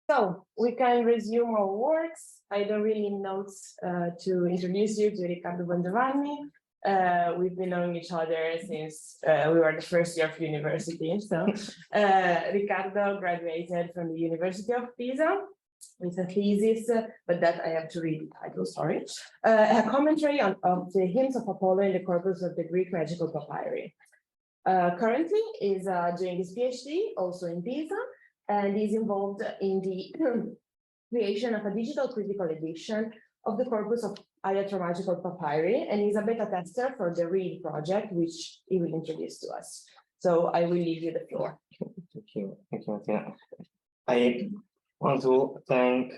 So we can resume our works. I don't really know to introduce you to Riccardo Bongiovanni. We've been knowing each other since we were the first year of university. So Riccardo graduated from the University of Pisa with a thesis, but that I have to read the title, sorry. A commentary of the hymns of Apollo in the corpus of the Greek magical papyri. Currently is doing his PhD also in Pisa, and is involved in the creation of a digital critical edition of the Corpus of Iatromagical Papyri, and is a beta tester for the READ project, which he will introduce to us. So I will leave you the floor. Thank you, Martina. I want to thank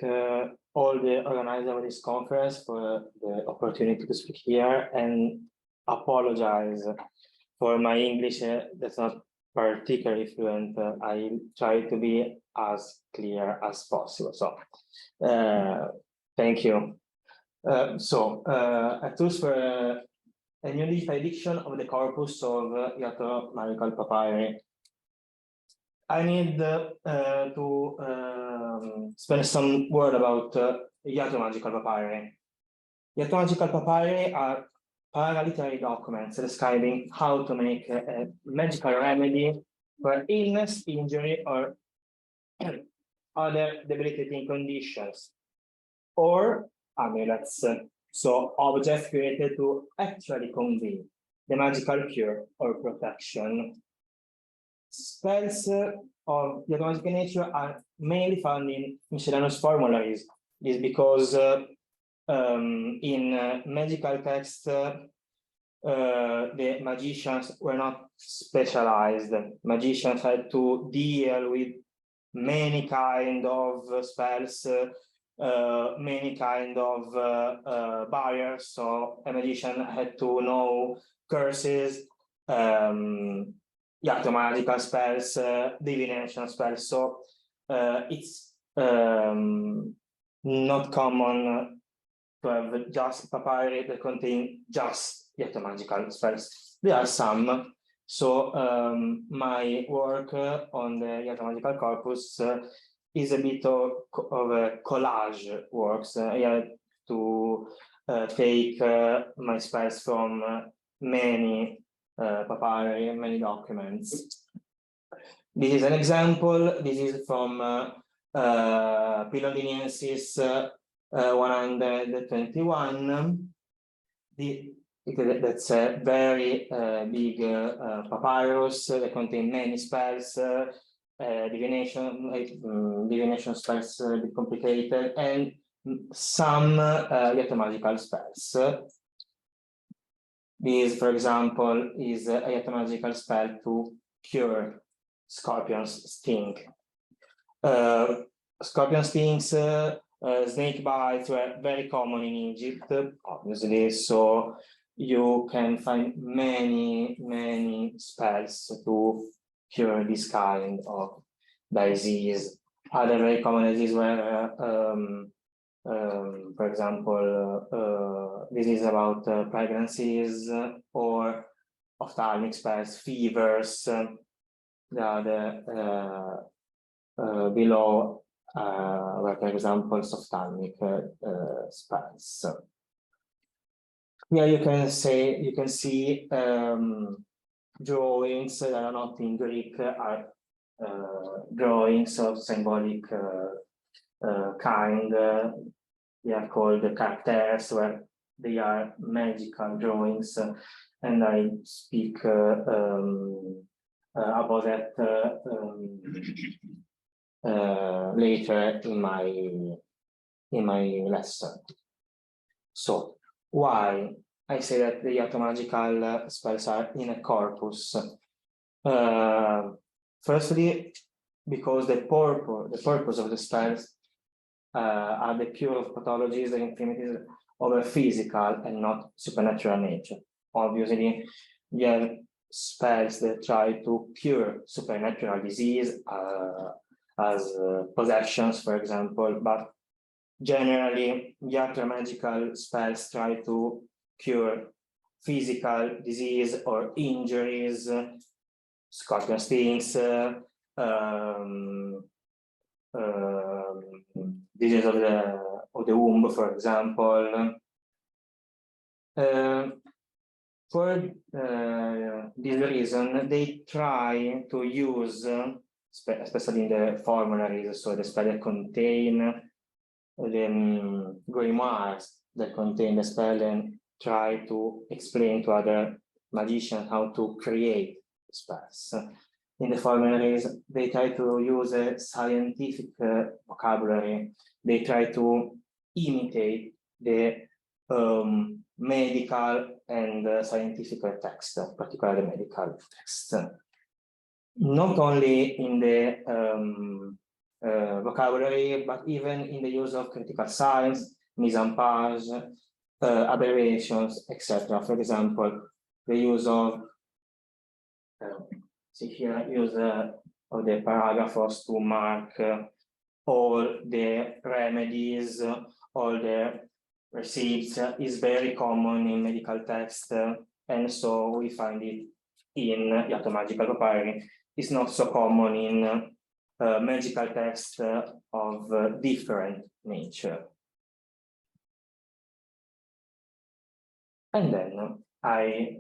all the organizers of this conference for the opportunity to speak here, and apologize for my English that's not particularly fluent. I try to be as clear as possible. So, thank you. A tool for a new digital edition of the corpus of Iatromagical Papyri. I need to spend some word about Iatromagical Papyri. Iatromagical Papyri are paraliterary documents describing how to make a magical remedy for illness, injury, or other debilitating conditions, or amulets, so objects created to actually convey the magical cure or protection. Spells of the magical nature are mainly found in miscellaneous formularies. This is because in magical texts, the magicians were not specialized. Magicians had to deal with many kind of spells, many kind of barriers. So a magician had to know curses, magical spells, divination spells. So it's not common to have just papyri that contain just magical spells. There are some. So my work on the magical corpus is a bit of a collage works. I had to take my spells from many papyri, many documents. This is an example. This is from Pilondiniensis 121. That's a very big papyrus that contains many spells, divination spells, a bit complicated, and some magical spells. This, for example, is a magical spell to cure scorpion's sting. Scorpion stings, snake bites were very common in Egypt, obviously, so you can find many spells to cure this kind of disease. Other very common diseases were, for example, disease about pregnancies, or ophthalmic spells, fevers. Below were, for example, ophthalmic spells. Here you can see drawings that are not in Greek, are drawings of symbolic kind. They are called characters, where they are magical drawings, and I speak about that later in my lesson. So why I say that the Iatromagical spells are in a corpus? Firstly, because the purpose of the spells are the cure of pathologies and infirmities of a physical and not supernatural nature. Obviously, you have spells that try to cure supernatural disease, as possessions, for example, but generally, Iatromagical spells try to cure physical disease or injuries, scorpion stings, disease of the womb, for example. For this reason, they try to use, especially in the formularies, so the spell that contain the grimoires that contain the spell, and try to explain to other magicians how to create spells. In the formularies, they try to use a scientific vocabulary. They try to imitate the medical and scientific text, particularly medical text. Not only in the vocabulary, but even in the use of critical signs, mise-en-page, abbreviations, etc. For example, the use of see here, use of the paragraphs to mark all the remedies, all the receipts is very common in medical text, and so we find it in Iatromagical Papyri. It's not so common in magical text of different nature. And then I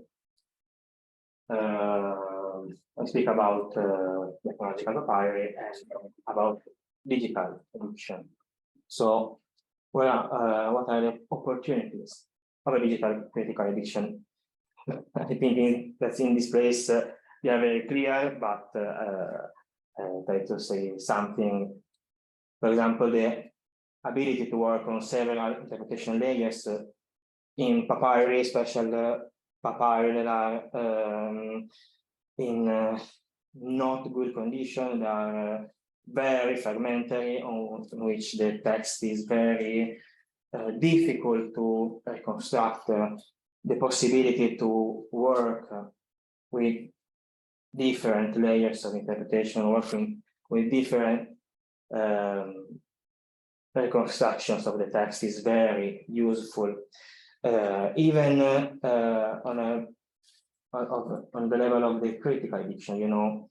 speak about Iatromagical Papyri and about digital edition. So, what are the opportunities of a digital critical edition? I think that in this place they are very clear, but I try to say something. For example, the ability to work on several interpretation layers in papyri, special papyri that are in not good condition, that are very fragmentary, on which the text is very difficult to reconstruct. The possibility to work with different layers of interpretation, working with different reconstructions of the text is very useful, even on the level of the critical edition. You know,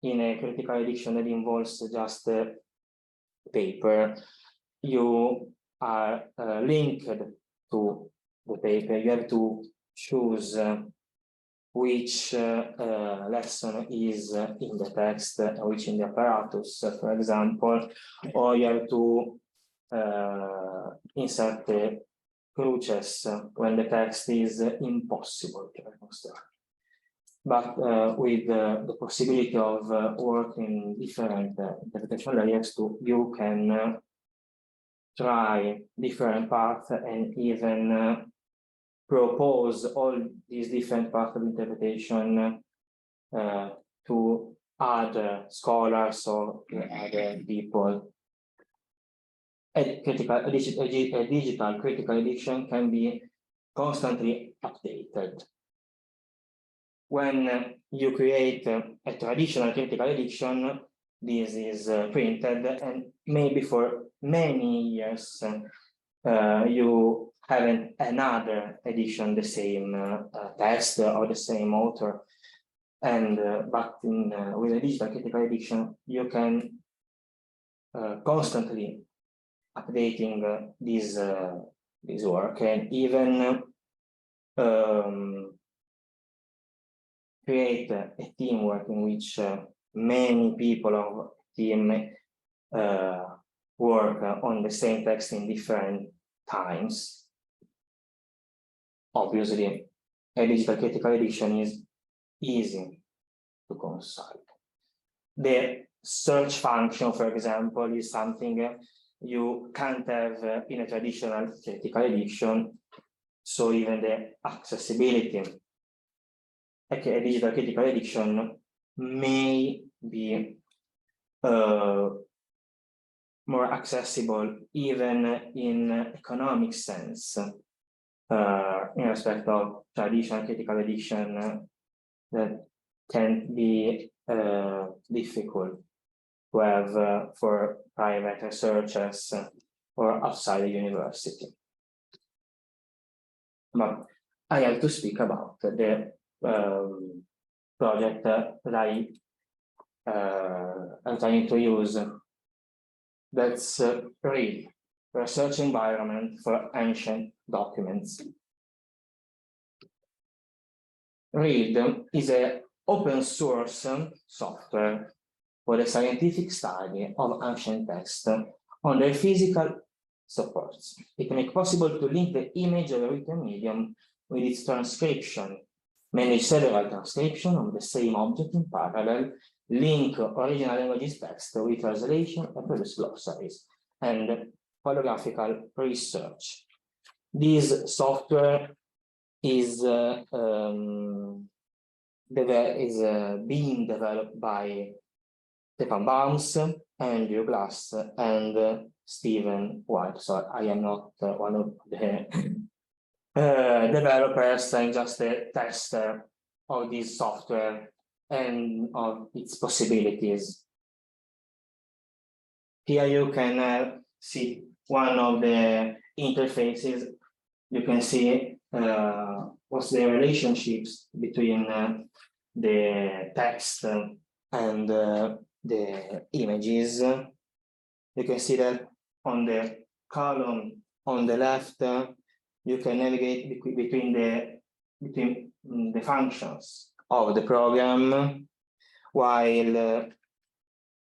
in a critical edition that involves just paper, you are linked to the paper. You have to choose which lesson is in the text, which in the apparatus, for example, or you have to insert the cruces when the text is impossible to reconstruct. But with the possibility of working different interpretation layers, you can try different paths and even propose all these different paths of interpretation to other scholars or other people. A digital critical edition can be constantly updated. When you create a traditional critical edition, this is printed, and maybe for many years you haven't another edition, the same text or the same author. And but with a digital critical edition, you can constantly updating this work, and even create a teamwork in which many people of team work on the same text in different times. Obviously, a digital critical edition is easy to consult. The search function, for example, is something you can't have in a traditional critical edition. So even the accessibility, like a digital critical edition, may be more accessible even in economic sense, in respect of traditional critical edition that can be difficult to have for private researchers or outside the university. But I have to speak about the project that I'm trying to use That's read, research environment for ancient documents. Read is an open source software for the scientific study of ancient texts on their physical supports. It makes possible to link the image of a written medium with its transcription, manage several transcriptions of the same object in parallel, link original languages text with translation and produce glossaries, and palaeographical research. This software is being developed by Stefan Baums, Andrew Glass, and Stephen White. So I am not one of the developers. I'm just a tester of this software and of its possibilities. Here you can see one of the interfaces. You can see what's the relationships between the text and the images. You can see that on the column on the left, you can navigate between the functions of the program, while the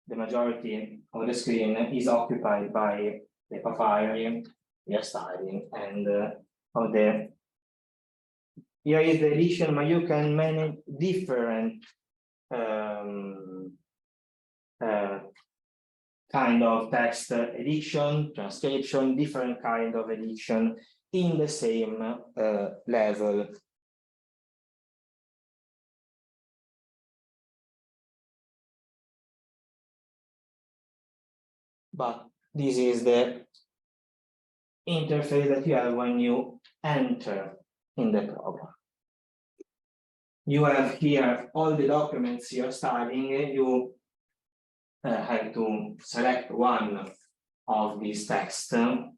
majority of the screen is occupied by the papyri we are studying, and of the here is the edition, but you can manage different kind of text edition, transcription, different kind of edition in the same level. But this is the interface that you have when you enter in the program. You have here all the documents you're studying. You have to select one of these texts to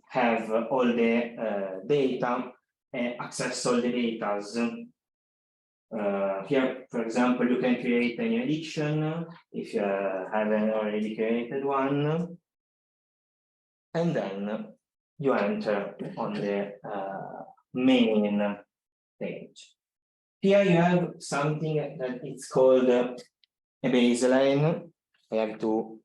have all the data, access all the data. Here, for example, you can create a new edition if you haven't already created one, and then you enter on the main page. Here you have something that it's called a baseline. I have to.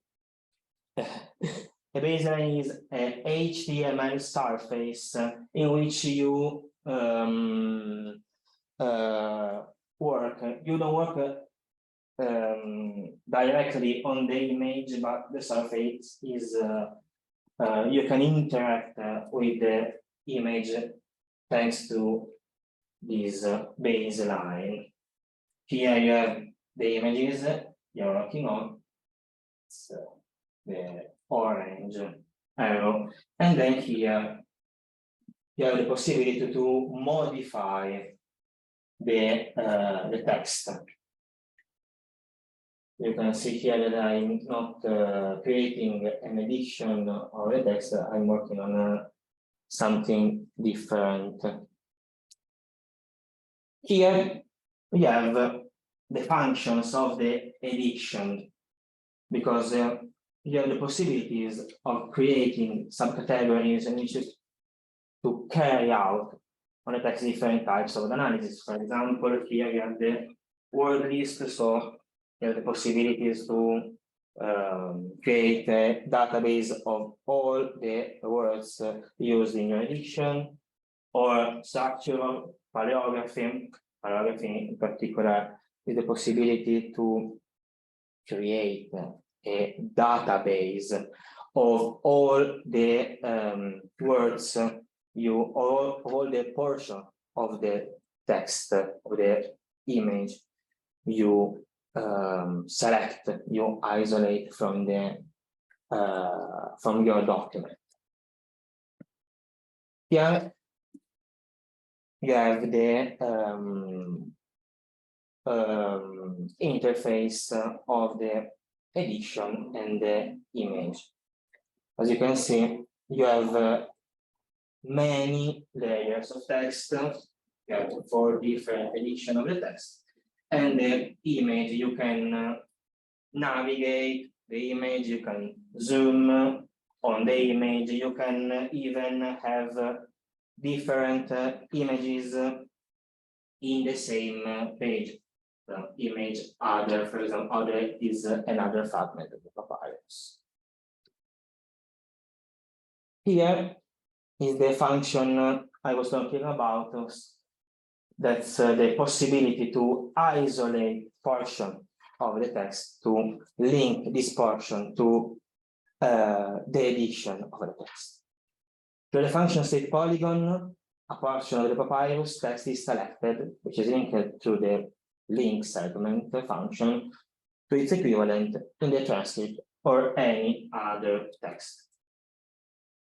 A baseline is a HTML surface in which you work. You don't work directly on the image, but the surface is you can interact with the image thanks to this baseline. Here you have the images you're working on. So the orange arrow, and then here you have the possibility to modify the text. You can see here that I'm not creating an edition of the text. I'm working on something different. Here we have the functions of the edition, because you have the possibilities of creating subcategories in which to carry out on the text different types of analysis. For example, here you have the word list, so you have the possibilities to create a database of all the words used in your edition, or structural palaeography. Palaeography in particular is the possibility to create a database of all the words all the portion of the text of the image you select, you isolate from the from your document. Here you have the interface of the edition and the image. As you can see, you have many layers of text. You have 4 different editions of the text, and the image you can navigate the image, you can zoom on the image, you can even have different images in the same page. The image other, for example, other is another fragment of the papyrus. Here is the function I was talking about. That's the possibility to isolate portion of the text, to link this portion to the edition of the text. To the function state polygon, a portion of the papyrus text is selected, which is linked to the link segment function to its equivalent in the transcript or any other text.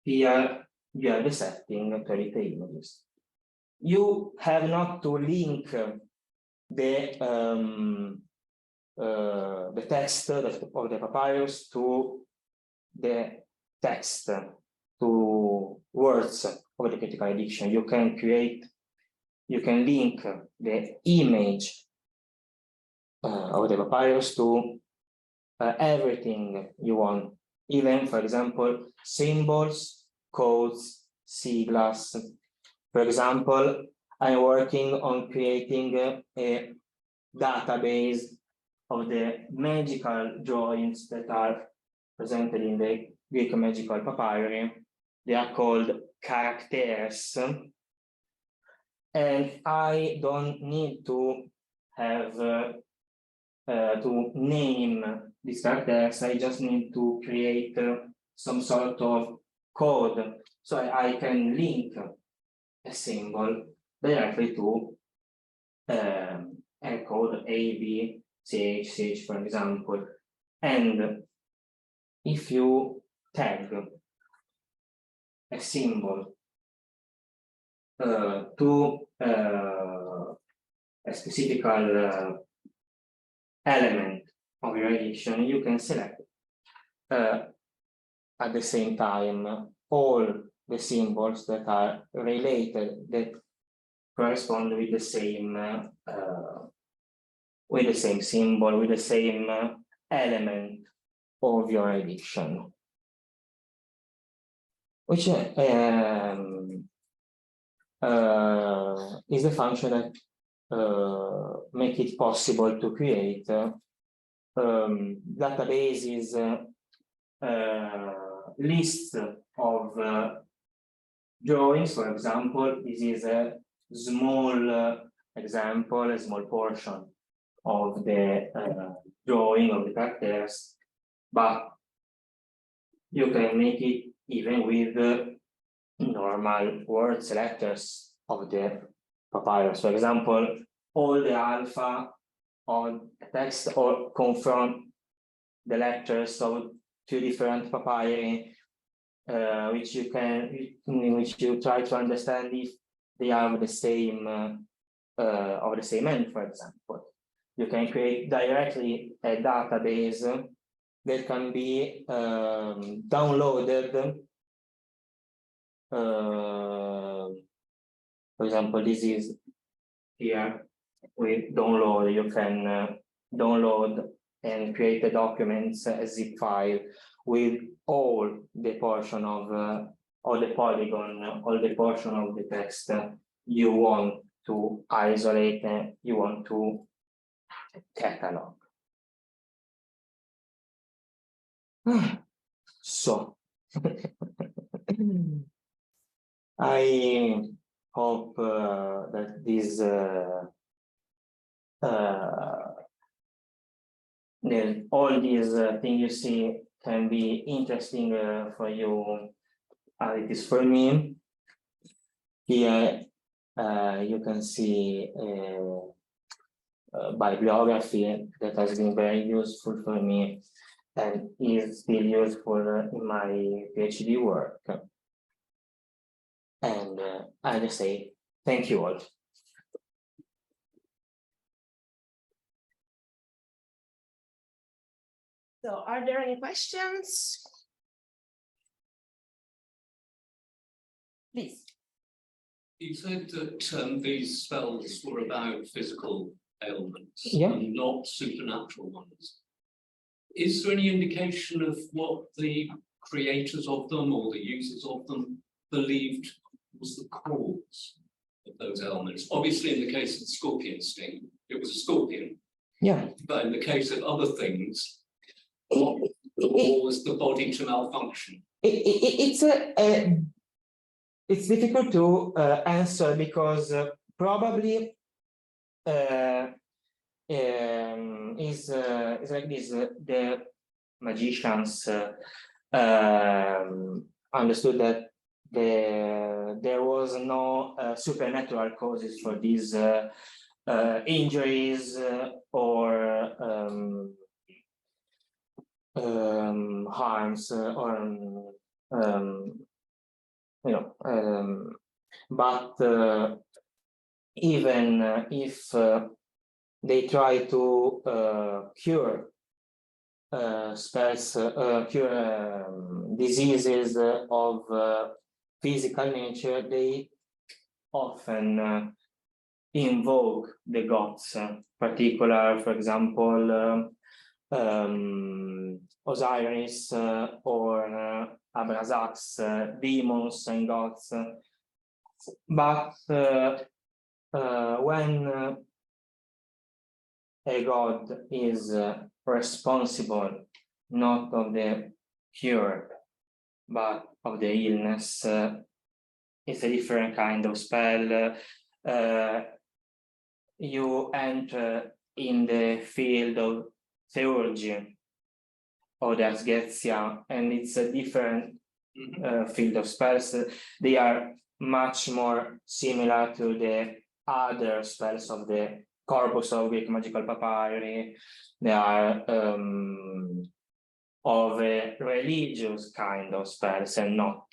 Here you have the setting to edit the images. You have not to link the text of the papyrus to the text, to words of the critical edition. You can link the image of the papyrus to everything you want, even, for example, symbols, codes, siglas. For example, I'm working on creating a database of the magical drawings that are presented in the Greek magical papyri. They are called characters, and I don't need to have to name these characters. I just need to create some sort of code, so I can link a symbol directly to a code A, B, CH, for example. And if you tag a symbol to a specific element of your edition, you can select at the same time all the symbols that are related, that correspond with the same symbol, with the same element of your edition, which is the function that make it possible to create databases, lists of drawings. For example, this is a small example, a small portion of the drawing of the characters, but you can make it even with normal word selectors of the papyrus. For example, all the alpha on a text or confront the letters of two different papyri, which you try to understand if they are the same of the same end, for example. You can create directly a database that can be downloaded. For example, this is here with download. You can download and create the documents as zip file with all the portion of all the polygon, all the portion of the text you want to isolate and you want to catalog. So I hope that this all these things you see can be interesting for you, as it is for me. Here you can see bibliography that has been very useful for me and is still useful in my PhD work. And I just say thank you all. So are there any questions? Please. You said that these spells were about physical ailments, Yeah, and not supernatural ones. Is there any indication of what the creators of them or the users of them believed was the cause of those ailments? Obviously, in the case of the scorpion sting, it was a scorpion. Yeah. But in the case of other things, what caused the body to malfunction? It's difficult to answer because probably is like this. The magicians understood that there was no supernatural causes for these injuries or harms or but even if they try to cure diseases of physical nature, they often invoke the gods, particular, for example, Osiris or Abrasax, demons and gods. But when a god is responsible not of the cure but of the illness, it's a different kind of spell. You enter in the field of theurgy or the Asgetia, and it's a different field of spells. They are much more similar to the other spells of the Corpus of Iatromagical Papyri. They are of a religious kind of spells and not,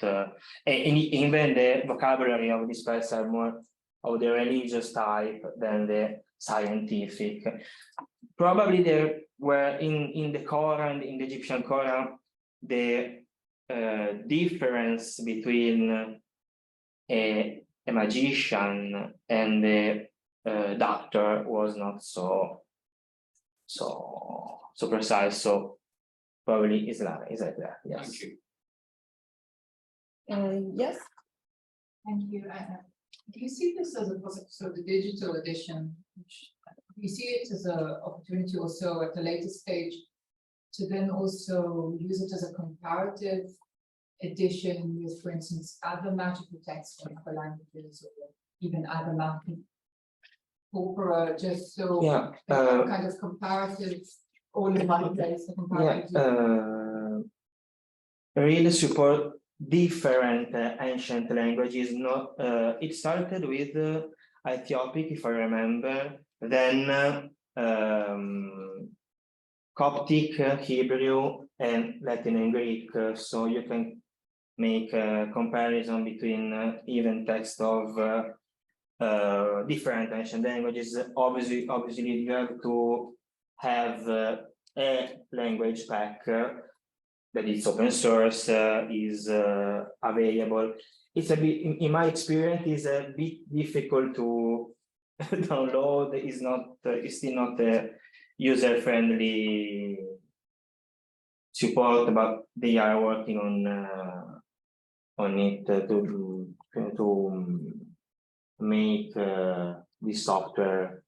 even the vocabulary of these spells are more of the religious type than the scientific. Probably there were in the Quran, in the Egyptian Quran, the difference between a magician and a doctor was not so precise. So probably is like that. Yes. Thank you. Yes. Thank you. Do you see this as a possible, so the digital edition, which do you see it as an opportunity also at a later stage to then also use it as a comparative edition with, for instance, other magical texts from other languages or even other magical corpora, just so kind of comparative, all in one place, the comparative. Really support different ancient languages. It started with Ethiopic, if I remember, then Coptic, Hebrew, and Latin and Greek. So you can make a comparison between even text of different ancient languages. Obviously, you have to have a language pack that is open source, is available. It's a bit, in my experience, is a bit difficult to download. It's still not a user-friendly support, but they are working on it to make this software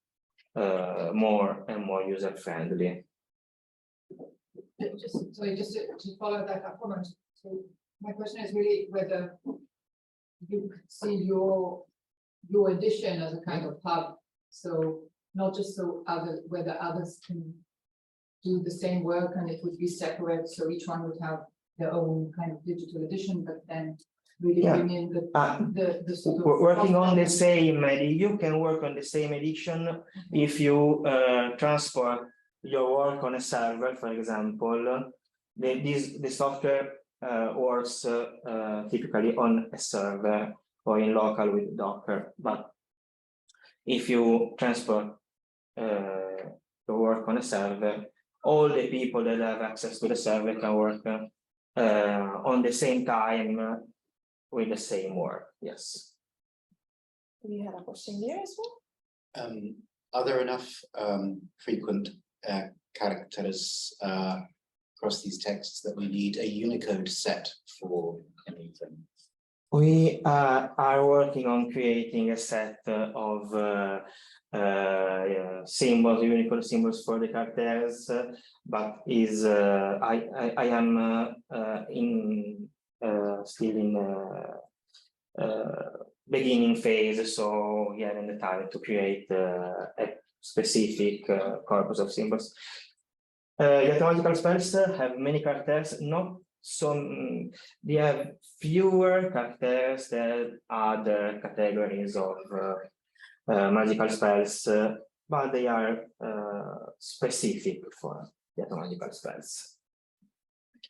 more and more user-friendly. Just to follow that up comment. So my question is really whether you could see your edition as a kind of hub. So not just so whether others can do the same work and it would be separate, so each one would have their own kind of digital edition, but then really bring in the sort of working on the same, you can work on the same edition if you transport your work on a server, for example. The software works typically on a server or in local with Docker. But if you transport your work on a server, all the people that have access to the server can work on the same time with the same work. Yes. We had a question here as well. Are there enough frequent characters across these texts that we need a Unicode set for any of them? We are working on creating a set of symbols, Unicode symbols for the characters, but I am still in beginning phase, so yeah, in the time to create a specific corpus of symbols. Iatromagical spells have many characters, not so they have fewer characters than other categories of magical spells, but they are specific for Iatromagical spells.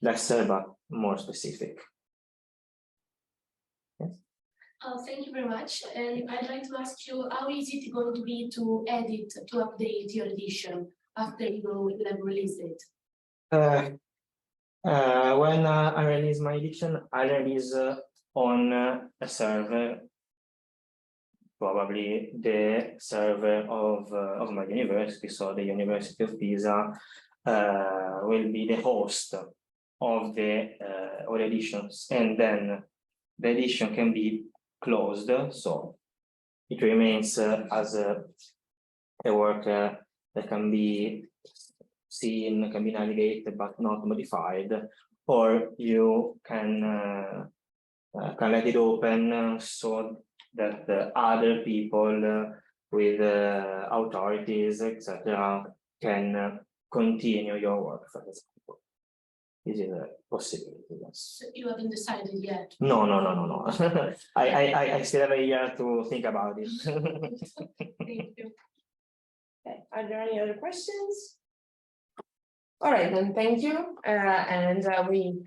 Lesser, but more specific. Yes. Thank you very much. And I'd like to ask you, how is it going to be to edit, to update your edition after you will have released it? When I release my edition, I release on a server, probably the server of my university. So the University of Pisa will be the host of the editions, and then the edition can be closed, so it remains as a work that can be seen, can be navigated but not modified, or you can let it open so that other people with authorities, etc., can continue your work, for example. This is a possibility, yes. So you haven't decided yet? No. I still have a year to think about it. Thank you. Okay. Are there any other questions? All right, then, thank you. And we